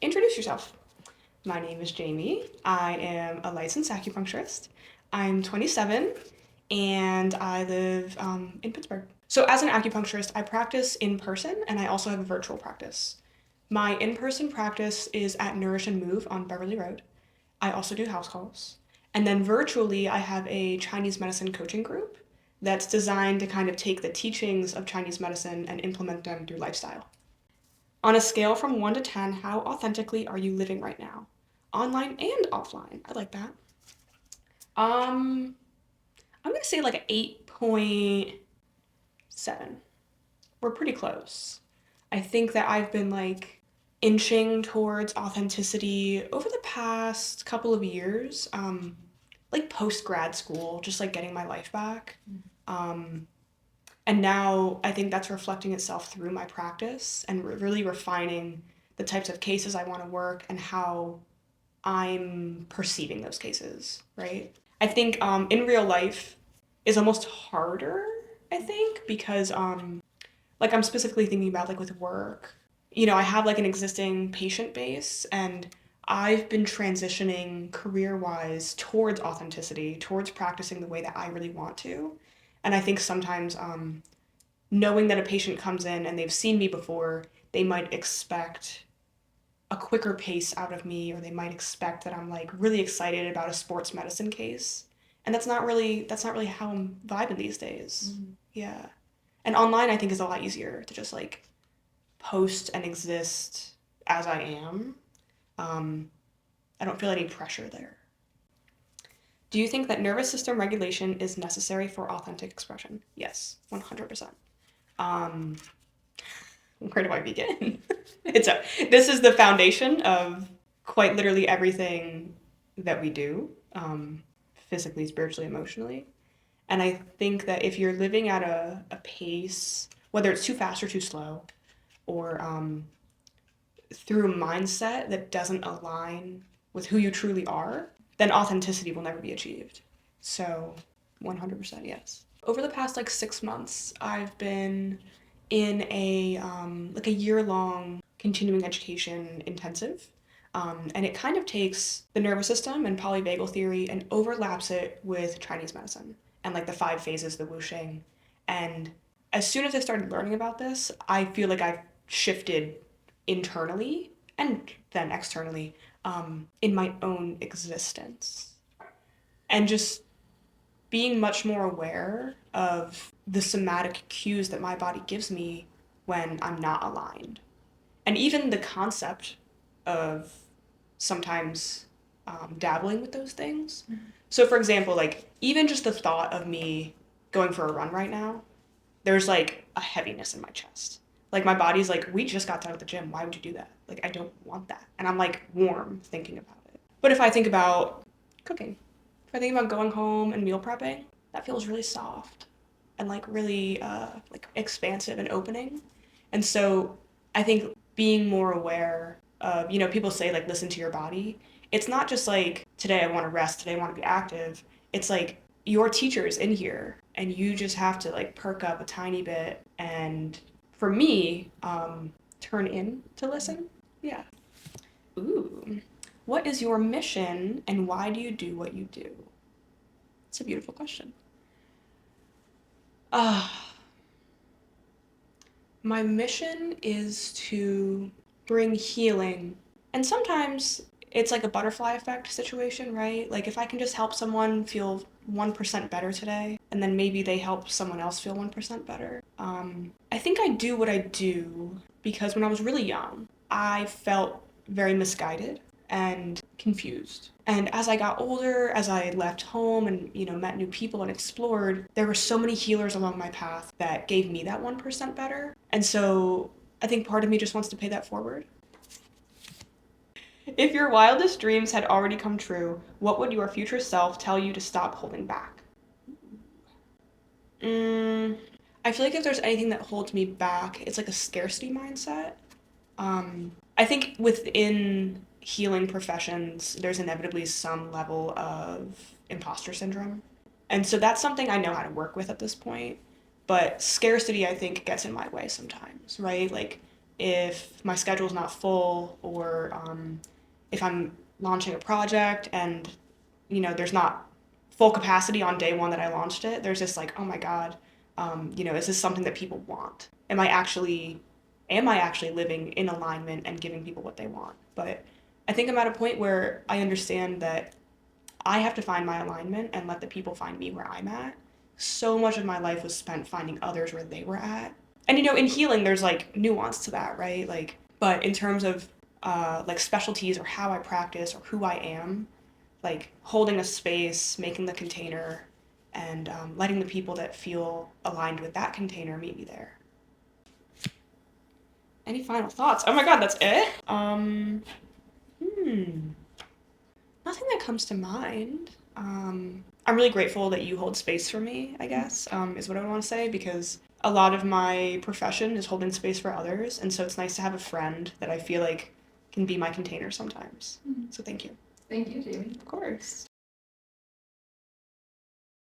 Introduce yourself. My name is Jamie. I am a licensed acupuncturist. I'm 27 and I live in Pittsburgh. So, as an acupuncturist, I practice in person and I also have a virtual practice. My in person practice is at Nourish and Move on Beverly Road. I also do house calls. And then virtually, I have a Chinese medicine coaching group that's designed to kind of take the teachings of Chinese medicine and implement them through lifestyle. On a scale from 1 to 10, how authentically are you living right now? Online and offline. I like that. Um, I'm gonna say like an 8.7. We're pretty close. I think that I've been like inching towards authenticity over the past couple of years, like post grad school, just like getting my life back. Um, and now I think that's reflecting itself through my practice and really refining the types of cases I want to work and how I'm perceiving those cases, right? I think in real life is almost harder, I think, because like I'm specifically thinking about like with work. I have like an existing patient base and I've been transitioning career-wise towards authenticity, towards practicing the way that I really want to. And I think sometimes knowing that a patient comes in and they've seen me before, they might expect a quicker pace out of me, or they might expect that I'm like really excited about a sports medicine case. And that's not really how I'm vibing these days. Mm-hmm. Yeah. And online I think is a lot easier to just like post and exist as I am. Um, I don't feel any pressure there. Do you think that nervous system regulation is necessary for authentic expression? Yes, 100%. Um, where do I begin? This is the foundation of quite literally everything that we do, physically, spiritually, emotionally. And I think that if you're living at a pace, whether it's too fast or too slow, or through a mindset that doesn't align with who you truly are, then authenticity will never be achieved. So, 100% yes. Over the past like 6 months, I've been in a like a year-long continuing education intensive. And it kind of takes the nervous system and polyvagal theory and overlaps it with Chinese medicine and like the 5 phases, the wuxing. And as soon as I started learning about this, I feel like I've shifted internally and then externally in my own existence. And just being much more aware of the somatic cues that my body gives me when I'm not aligned. And even the concept of sometimes dabbling with those things. So, for example, like even just the thought of me going for a run right now, there's like a heaviness in my chest. Like my body's like, we just got done with the gym. Why would you do that? Like, I don't want that. And I'm like warm thinking about it. But if I think about cooking, if I think about going home and meal prepping, that feels really soft and like really like expansive and opening. And so I think being more aware of, people say like listen to your body. It's not just like today I want to rest, today I want to be active. It's like your teacher's in here and you just have to like perk up a tiny bit and for me, turn in to listen. Yeah. Ooh. What is your mission and why do you do what you do? It's a beautiful question. Ah, my mission is to bring healing. And sometimes it's like a butterfly effect situation, right? Like if I can just help someone feel 1% better today, and then maybe they help someone else feel 1% better. I think I do what I do because when I was really young, I felt very misguided and confused. And as I got older, as I left home and, met new people and explored, there were so many healers along my path that gave me that 1% better. And so I think part of me just wants to pay that forward. If your wildest dreams had already come true, what would your future self tell you to stop holding back? Mm, I feel like if there's anything that holds me back, it's like a scarcity mindset. I think within healing professions, there's inevitably some level of imposter syndrome. And so that's something I know how to work with at this point. But scarcity, I think, gets in my way sometimes, right? Like if my schedule's not full, or if I'm launching a project and, there's not full capacity on day one that I launched it, there's just like, oh my God, is this something that people want? Am I actually living in alignment and giving people what they want? But I think I'm at a point where I understand that I have to find my alignment and let the people find me where I'm at. So much of my life was spent finding others where they were at. And in healing, there's like nuance to that, right? Like, but in terms of like specialties or how I practice or who I am, like holding a space, making the container, and letting the people that feel aligned with that container meet me there. Any final thoughts? Oh my God, that's it? Nothing that comes to mind. I'm really grateful that you hold space for me, I guess, is what I want to say, because a lot of my profession is holding space for others, and so it's nice to have a friend that I feel like can be my container sometimes. So thank you. Thank you, Jamie. Of course.